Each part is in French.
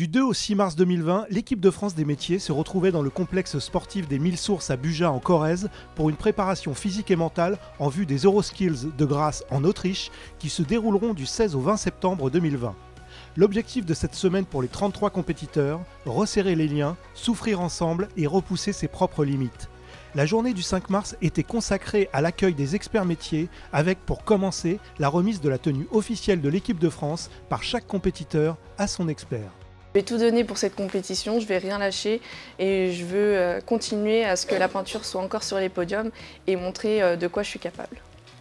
Du 2 au 6 mars 2020, l'équipe de France des métiers se retrouvait dans le complexe sportif des 1000 Sources à Buja en Corrèze pour une préparation physique et mentale en vue des Euroskills de Grasse en Autriche qui se dérouleront du 16 au 20 septembre 2020. L'objectif de cette semaine pour les 33 compétiteurs, resserrer les liens, souffrir ensemble et repousser ses propres limites. La journée du 5 mars était consacrée à l'accueil des experts métiers avec, pour commencer, la remise de la tenue officielle de l'équipe de France par chaque compétiteur à son expert. Je vais tout donner pour cette compétition, je ne vais rien lâcher et je veux continuer à ce que la peinture soit encore sur les podiums et montrer de quoi je suis capable.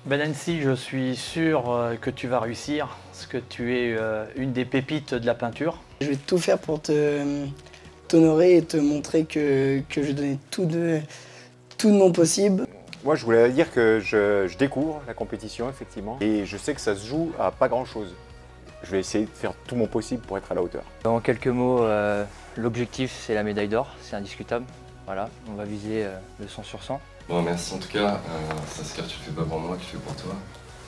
Nancy, je suis sûr que tu vas réussir, parce que tu es une des pépites de la peinture. Je vais tout faire pour t'honorer et te montrer que je vais donner tout de mon possible. Moi, je voulais dire que je découvre la compétition, effectivement, et je sais que ça se joue à pas grand-chose. Je vais essayer de faire tout mon possible pour être à la hauteur. En quelques mots, l'objectif c'est la médaille d'or, c'est indiscutable. Voilà, on va viser le 100 sur 100. Bon, merci en tout cas, ça c'est clair, tu le fais pas pour moi, tu le fais pour toi,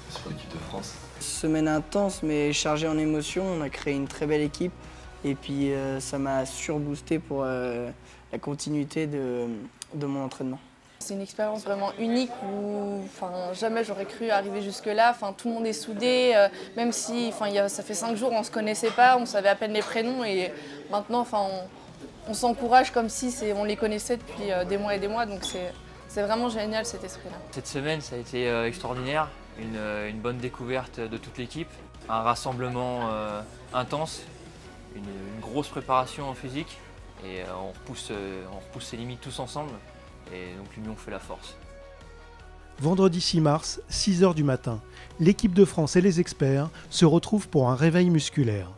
c'est pour l'équipe de France. Semaine intense mais chargée en émotions, on a créé une très belle équipe et puis ça m'a surboosté pour la continuité de mon entraînement. C'est une expérience vraiment unique où jamais j'aurais cru arriver jusque-là. Tout le monde est soudé, même si ça fait 5 jours, on ne se connaissait pas, on savait à peine les prénoms et maintenant on s'encourage comme si on les connaissait depuis des mois et des mois. Donc c'est vraiment génial cet esprit-là. Cette semaine, ça a été extraordinaire, une bonne découverte de toute l'équipe, un rassemblement intense, une grosse préparation en physique et on repousse ses limites tous ensemble. Et donc l'union fait la force. Vendredi 6 mars, 6 h du matin, l'équipe de France et les experts se retrouvent pour un réveil musculaire.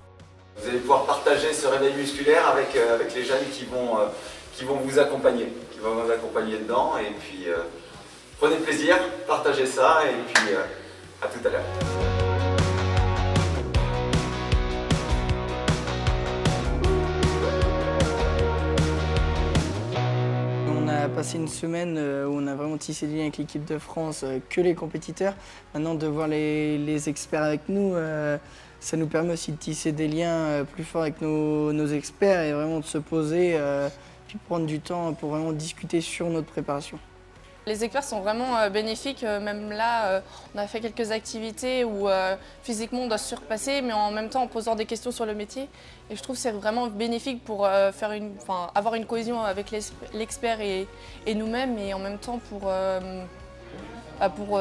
Vous allez pouvoir partager ce réveil musculaire avec les jeunes qui vont vous accompagner, dedans. Et puis prenez plaisir, partagez ça et puis à tout à l'heure. On a passé une semaine où on a vraiment tissé des liens avec l'équipe de France, que les compétiteurs. Maintenant, de voir les experts avec nous, ça nous permet aussi de tisser des liens plus forts avec nos experts et vraiment de se poser, puis prendre du temps pour vraiment discuter sur notre préparation. Les experts sont vraiment bénéfiques, même là on a fait quelques activités où physiquement on doit se surpasser mais en même temps en posant des questions sur le métier et je trouve que c'est vraiment bénéfique pour avoir une cohésion avec l'expert et nous-mêmes et en même temps pour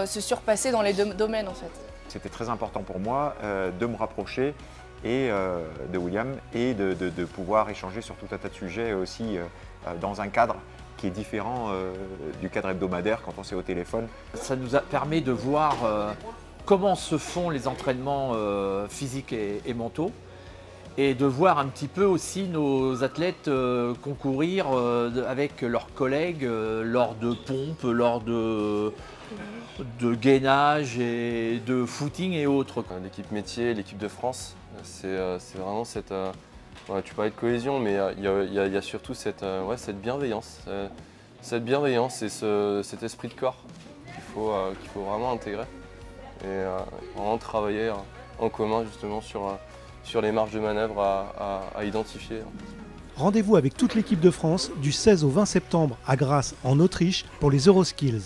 se surpasser dans les deux domaines en fait. C'était très important pour moi de me rapprocher de William et de pouvoir échanger sur tout un tas de sujets aussi dans un cadre qui est différent du cadre hebdomadaire quand on s'est au téléphone. Ça nous permet de voir comment se font les entraînements physiques et mentaux et de voir un petit peu aussi nos athlètes concourir avec leurs collègues lors de pompes, lors de gainage et de footing et autres. L'équipe métier, l'équipe de France, c'est vraiment cette... tu parlais de cohésion, mais il y a surtout cette bienveillance. Cette bienveillance et cet esprit de corps qu'il faut vraiment intégrer et vraiment travailler en commun justement sur les marges de manœuvre à identifier. Rendez-vous avec toute l'équipe de France du 16 au 20 septembre à Grasse en Autriche pour les Euroskills.